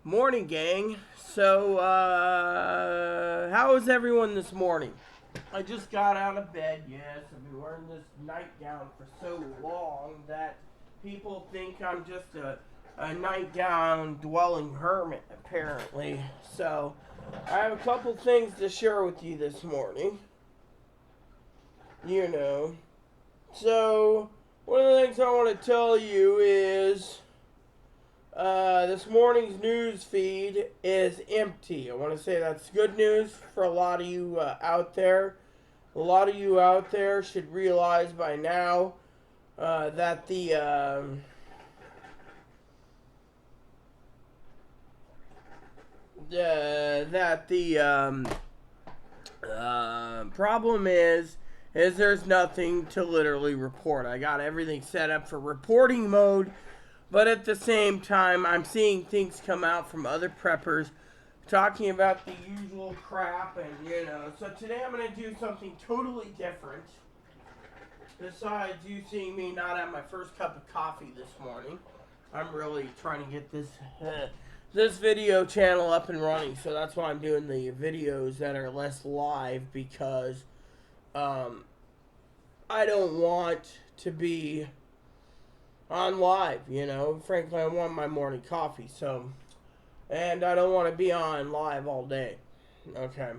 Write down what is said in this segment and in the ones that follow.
Morning, gang. So, how is everyone this morning? I just got out of bed, yes. I've been wearing this nightgown for so long that people think I'm just a nightgown dwelling hermit, apparently. So, I have a couple things to share with you this morning. You know. So, one of the things I want to tell you is this morning's news feed is empty. I want to say that's good news for a lot of you out there. A lot of you out there should realize by now that the problem is there's nothing to literally report. I got everything set up for reporting mode. But at the same time, I'm seeing things come out from other preppers talking about the usual crap So today I'm going to do something totally different. Besides you seeing me not have my first cup of coffee this morning. I'm really trying to get this video channel up and running. So that's why I'm doing the videos that are less live because I don't want to be on live, Frankly, I want my morning coffee, and I don't want to be on live all day. Okay.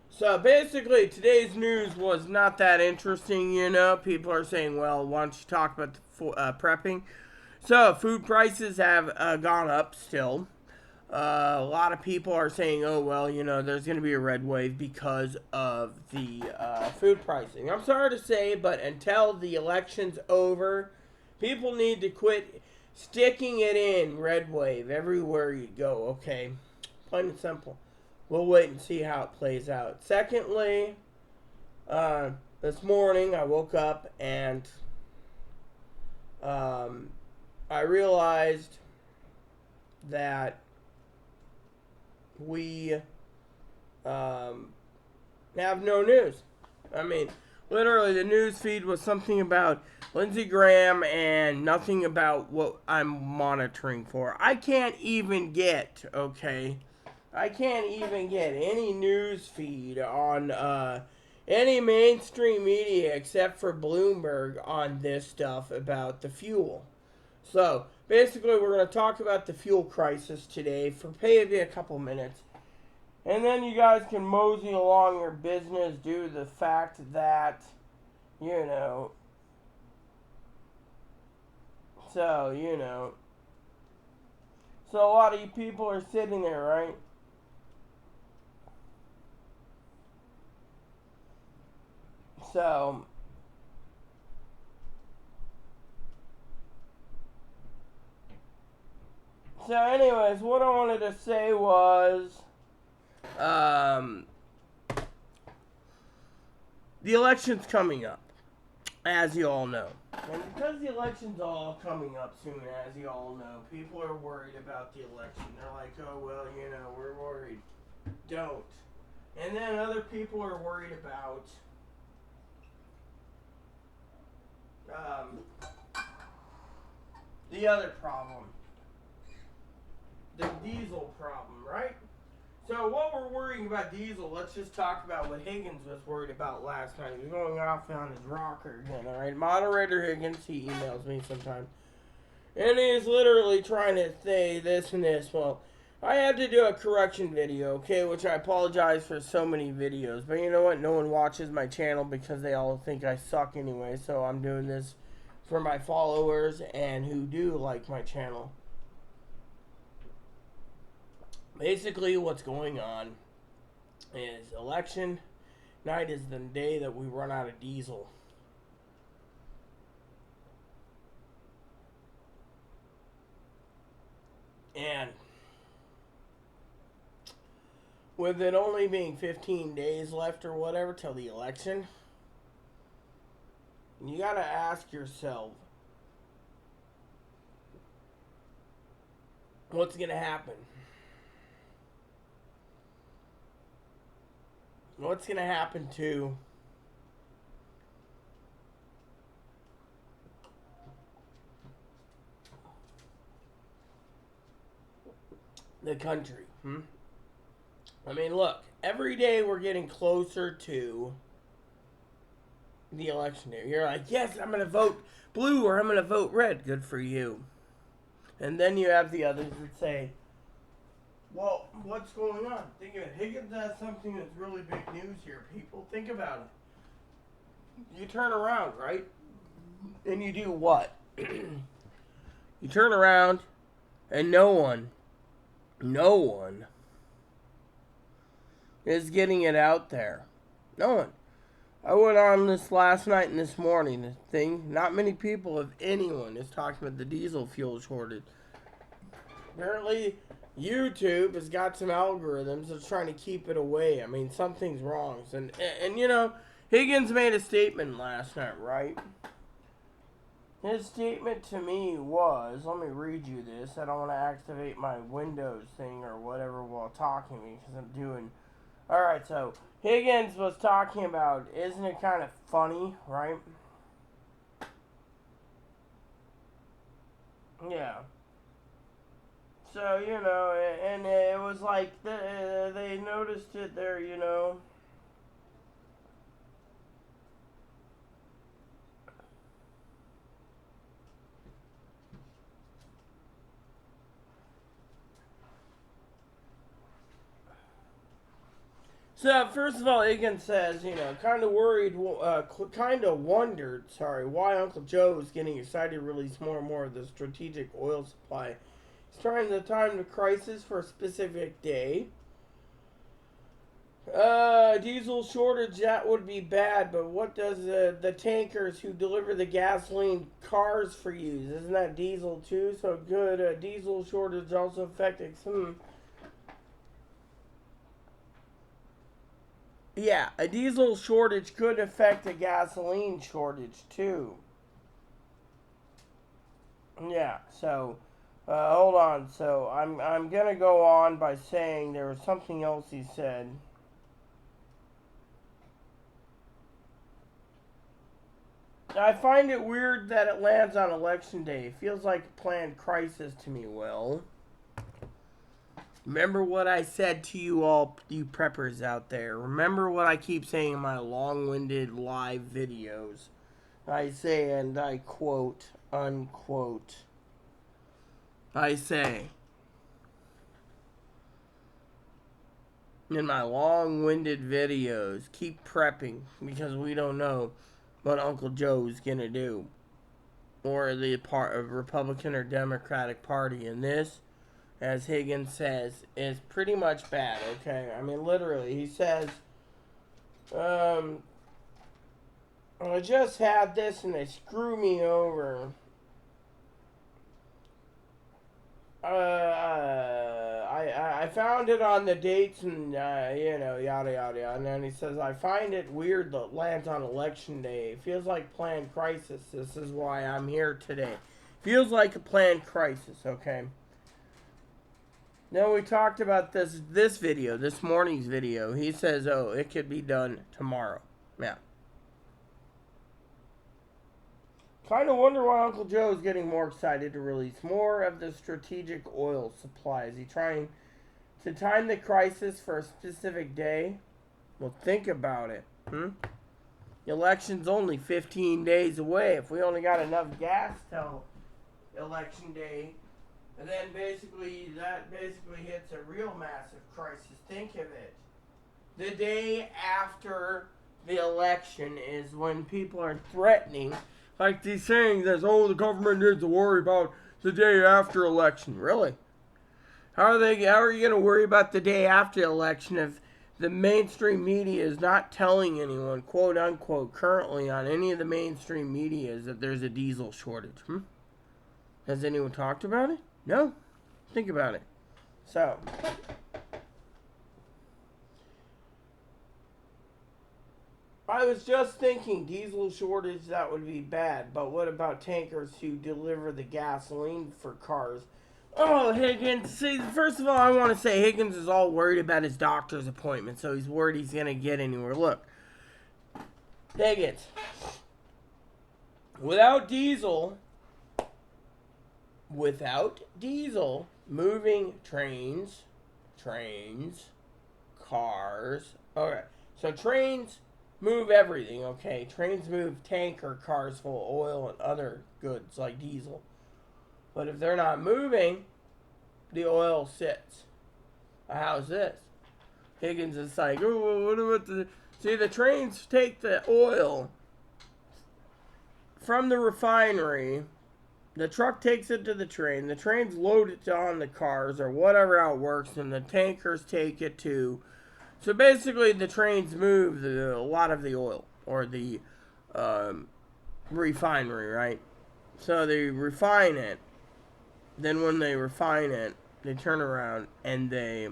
So basically, today's news was not that interesting, People are saying, well, why don't you talk about the prepping? So, food prices have gone up still. A lot of people are saying, oh, well, there's going to be a red wave because of the food pricing. I'm sorry to say, but until the election's over, people need to quit sticking it in red wave everywhere you go, okay? Plain and simple. We'll wait and see how it plays out. Secondly, this morning I woke up and I realized that we have no news. I mean, literally the news feed was something about Lindsey Graham and nothing about what I'm monitoring for. I can't even get any news feed on any mainstream media except for Bloomberg on this stuff about the fuel. So, basically, we're going to talk about the fuel crisis today for maybe a couple minutes. And then you guys can mosey along your business due to the fact that, So a lot of you people are sitting there, right? So anyways, what I wanted to say was, the election's coming up, as you all know. And because the election's all coming up soon, as you all know, people are worried about the election. They're like, oh, well, we're worried. Don't. And then other people are worried about the other problem. The diesel problem, right? So while we're worrying about diesel, let's just talk about what Higgins was worried about last night. He was going off on his rocker again, alright? Moderator Higgins, he emails me sometimes. And he's literally trying to say this and this. Well, I had to do a correction video, okay? Which I apologize for so many videos. But you know what? No one watches my channel because they all think I suck anyway. So I'm doing this for my followers and who do like my channel. Basically, what's going on is election night is the day that we run out of diesel. And with it only being 15 days left or whatever till the election, you gotta ask yourself, what's gonna happen? What's going to happen to the country. I mean, look, every day we're getting closer to the election day. You're like, yes, I'm going to vote blue or I'm going to vote red. Good for you. And then you have the others that say, well, what's going on? Think of it. Higgins has something that's really big news here, people. Think about it. You turn around, right? And you do what? You turn around and no one is getting it out there. No one. I went on this last night and this morning, the thing. Not many people, if anyone, is talking about the diesel fuel shortage. Apparently, YouTube has got some algorithms that's trying to keep it away. I mean, something's wrong. And you know, Higgins made a statement last night, right? His statement to me was, let me read you this. I don't want to activate my Windows thing or whatever while talking because I'm doing... Alright, so Higgins was talking about, isn't it kind of funny, right? Yeah. So, you know, and it was like, they noticed it there, you know. So, first of all, Higgins says, you know, kind of wondered, why Uncle Joe was getting excited to release more and more of the strategic oil supply. He's trying to time the crisis for a specific day. Diesel shortage, that would be bad, but what does the tankers who deliver the gasoline cars for use? Isn't that diesel too? So good, diesel shortage also affecting Yeah, a diesel shortage could affect a gasoline shortage too. Yeah, so hold on. So I'm gonna go on by saying there was something else he said. I find it weird that it lands on election day. It feels like a planned crisis to me, Will. Remember what I said to you all, you preppers out there. Remember what I keep saying in my long-winded live videos. I say, and I quote, unquote, I say, in my long-winded videos, keep prepping, because we don't know what Uncle Joe's gonna do. Or the Republican or Democratic Party. And this, as Higgins says, is pretty much bad, okay? I mean, literally, he says, I just had this and they screw me over. I found it on the dates and, you know, yada, yada, yada. And then he says, I find it weird that it lands on election day. It feels like planned crisis. This is why I'm here today. Feels like a planned crisis, okay? Now we talked about this video, this morning's video. He says, oh, it could be done tomorrow. Yeah. Kind of wonder why Uncle Joe is getting more excited to release more of the strategic oil supply. Is he trying to time the crisis for a specific day? Well, think about it. The election's only 15 days away. If we only got enough gas till election day, and then that basically hits a real massive crisis. Think of it. The day after the election is when people are threatening, like these saying that, oh, the government needs to worry about the day after election. Really? How are you going to worry about the day after the election if the mainstream media is not telling anyone, quote unquote, currently on any of the mainstream media that there's a diesel shortage? Has anyone talked about it? No. Think about it. So, I was just thinking diesel shortage, that would be bad. But what about tankers who deliver the gasoline for cars? Oh, Higgins. See, first of all, I want to say Higgins is all worried about his doctor's appointment. So he's worried he's going to get anywhere. Look. Higgins. Without diesel, without diesel, moving trains, cars. Okay, so trains move everything, okay? Trains move tanker cars full of oil and other goods like diesel. But if they're not moving, the oil sits. How's this? Higgins is like, oh, what about the... See, the trains take the oil from the refinery. The truck takes it to the train. The trains load it on the cars or whatever how it works, and the tankers take it to... So basically, the trains move a lot of the oil or the refinery, right? So they refine it. Then when they refine it, they turn around and they,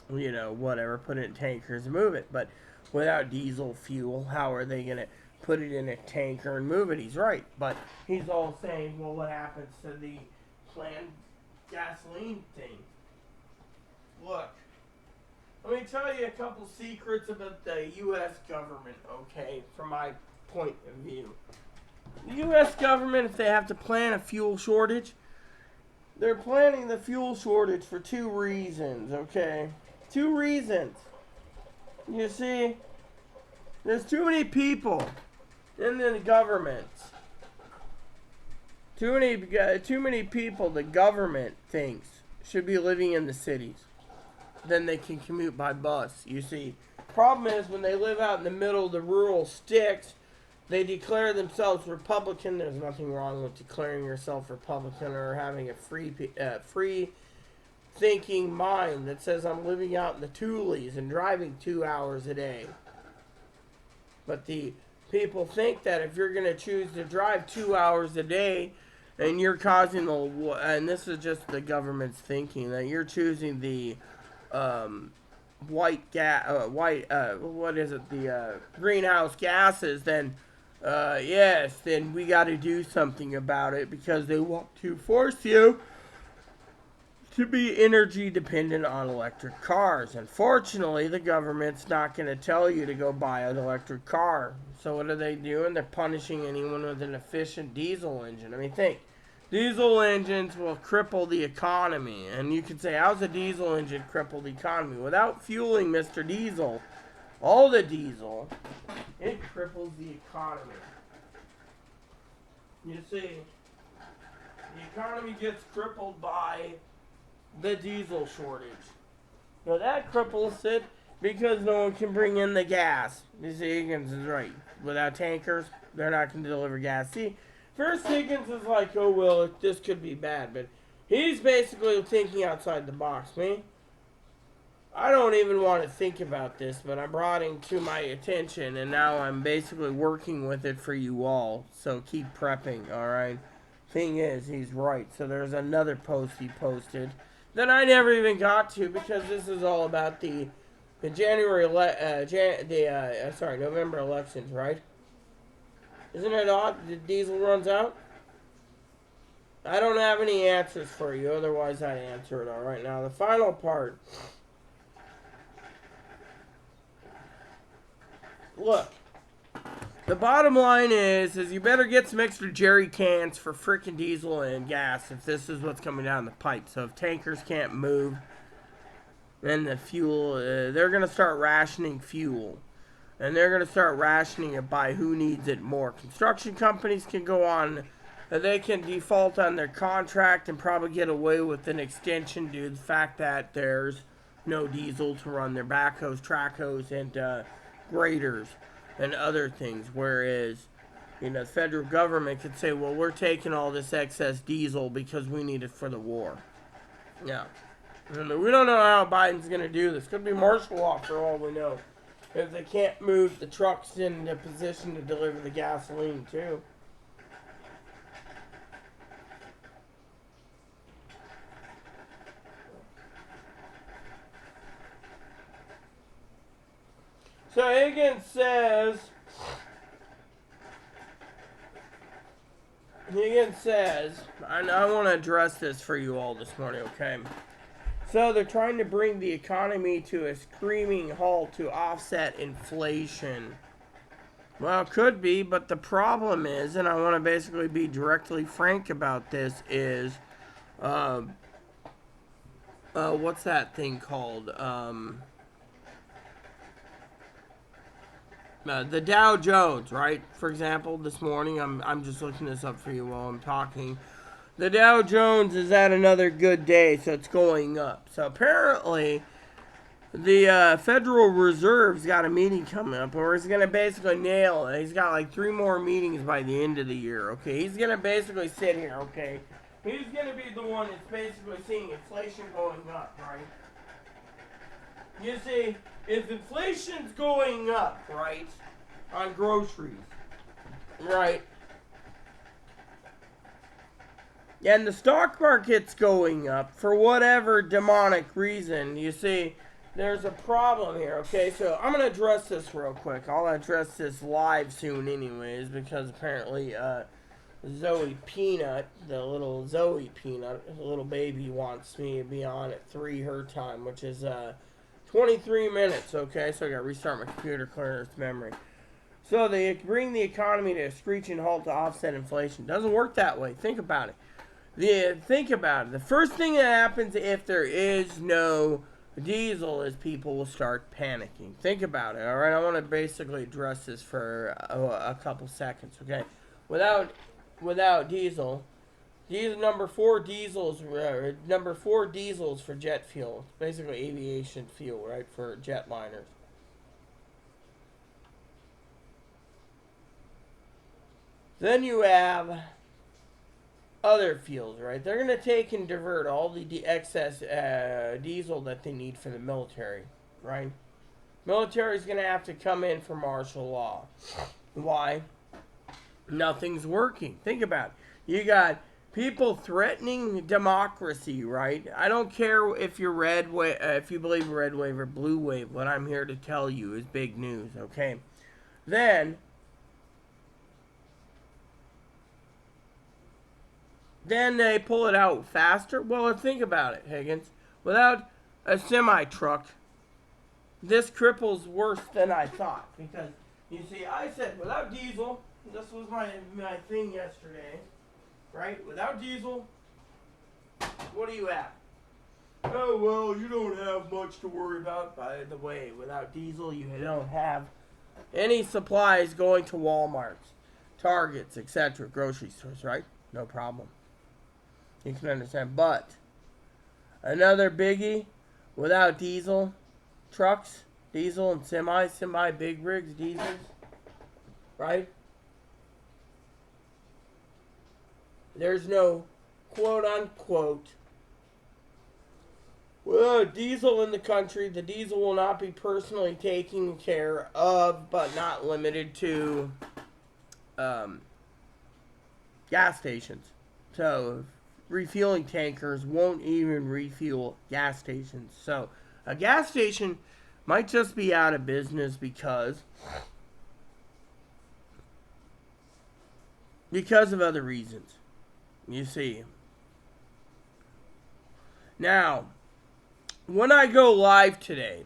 whatever, put it in tankers and move it. But without diesel fuel, how are they going to put it in a tanker and move it? He's right. But he's all saying, well, what happens to the planned gasoline thing? Look, let me tell you a couple secrets about the U.S. government, okay, from my point of view. The U.S. government, if they have to plan a fuel shortage, they're planning the fuel shortage for 2 reasons, okay? 2 reasons. You see, there's too many people in the government. Too many people the government thinks should be living in the cities. Then they can commute by bus. You see, problem is when they live out in the middle of the rural sticks, they declare themselves Republican. There's nothing wrong with declaring yourself Republican or having a free thinking mind that says I'm living out in the Tules and driving 2 hours a day. But the people think that if you're going to choose to drive 2 hours a day and you're causing and this is just the government's thinking, that you're choosing the greenhouse gases, then yes, then we got to do something about it because they want to force you to be energy dependent on electric cars. Unfortunately, the government's not going to tell you to go buy an electric car. So what are they doing? They're punishing anyone with an efficient diesel engine. I mean, think. Diesel engines will cripple the economy. And you could say, how's a diesel engine cripple the economy? Without fueling Mr. Diesel, all the diesel, it cripples the economy. You see, the economy gets crippled by the diesel shortage. Now that cripples it because no one can bring in the gas. You see, Higgins is right. Without tankers, they're not going to deliver gas. See, first Higgins is like, oh, well, this could be bad. But he's basically thinking outside the box. Me, I don't even want to think about this, but I brought it to my attention, and now I'm basically working with it for you all. So keep prepping, all right? Thing is, he's right. So there's another post he posted that I never even got to because this is all about the November elections, right? Isn't it odd that diesel runs out? I don't have any answers for you, otherwise I'd answer it all right now. The final part. Look, the bottom line is you better get some extra jerry cans for frickin' diesel and gas if this is what's coming down the pipe. So if tankers can't move, then the fuel, they're going to start rationing fuel. And they're going to start rationing it by who needs it more. Construction companies can go on, they can default on their contract and probably get away with an extension due to the fact that there's no diesel to run their backhoes, trackhoes, and graders and other things. Whereas, the federal government could say, well, we're taking all this excess diesel because we need it for the war. Yeah. And we don't know how Biden's going to do this. Could be martial law for all we know. If they can't move the trucks in a position to deliver the gasoline, too. So Higgins says, and I want to address this for you all this morning, okay? So they're trying to bring the economy to a screaming halt to offset inflation. Well, it could be, but the problem is, and I want to basically be directly frank about this, is What's that thing called? The Dow Jones, right? For example, this morning, I'm just looking this up for you while I'm talking. The Dow Jones is at another good day, so it's going up. So apparently, the Federal Reserve's got a meeting coming up, where he's gonna basically nail it. He's got like 3 more meetings by the end of the year. Okay, he's gonna basically sit here. Okay, he's gonna be the one that's basically seeing inflation going up, right? You see, if inflation's going up, right, on groceries, right, and the stock market's going up for whatever demonic reason, you see, there's a problem here, okay? So I'm going to address this real quick. I'll address this live soon anyways, because apparently Zoe Peanut, the little Zoe Peanut, the little baby, wants me to be on at 3 her time, which is 23 minutes, okay? So I got to restart my computer, clear its memory. So they bring the economy to a screeching halt to offset inflation. Doesn't work that way. Think about it. Think about it. The first thing that happens if there is no diesel is people will start panicking. Think about it, all right? I want to basically address this for a couple seconds, okay? Without diesel, number 4 diesels for jet fuel. It's basically aviation fuel, right, for jetliners. Then you have other fuels, right? They're going to take and divert all the excess diesel that they need for the military, right? Military's going to have to come in for martial law. Why? Nothing's working. Think about it. You got people threatening democracy, right? I don't care if you're if you believe red wave or blue wave. What I'm here to tell you is big news, okay? Then they pull it out faster. Well, think about it, Higgins. Without a semi-truck, this cripples worse than I thought. Because, you see, I said without diesel, this was my thing yesterday, right? Without diesel, what do you have? Oh, well, you don't have much to worry about. By the way, without diesel, you don't have any supplies going to Walmarts, Targets, etc., grocery stores, right? No problem. You can understand. But another biggie, without diesel, trucks, diesel and semi big rigs, diesels, right? There's no quote unquote without diesel in the country. The diesel will not be personally taken care of, but not limited to gas stations. So refueling tankers won't even refuel gas stations. So a gas station might just be out of business because of other reasons. You see. Now, when I go live today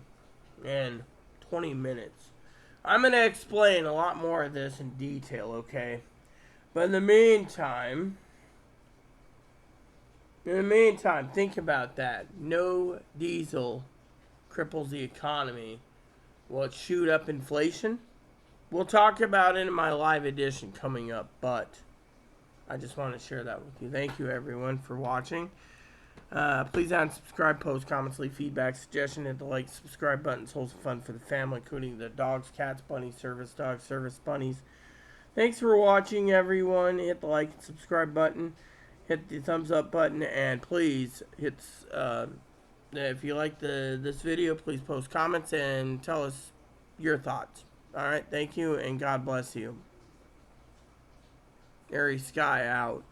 in 20 minutes, I'm going to explain a lot more of this in detail, okay? But in the meantime, think about that. No diesel cripples the economy. Will it shoot up inflation? We'll talk about it in my live edition coming up, but I just want to share that with you. Thank you, everyone, for watching. Please unsubscribe, post comments, leave feedback, suggestion, hit the like, subscribe buttons, holds fun for the family, including the dogs, cats, bunnies, service dogs, service bunnies. Thanks for watching, everyone. Hit the like and subscribe button. Hit the thumbs up button, and please hit if you like this video, please post comments and tell us your thoughts. Alright, thank you, and God bless you. Airy Sky out.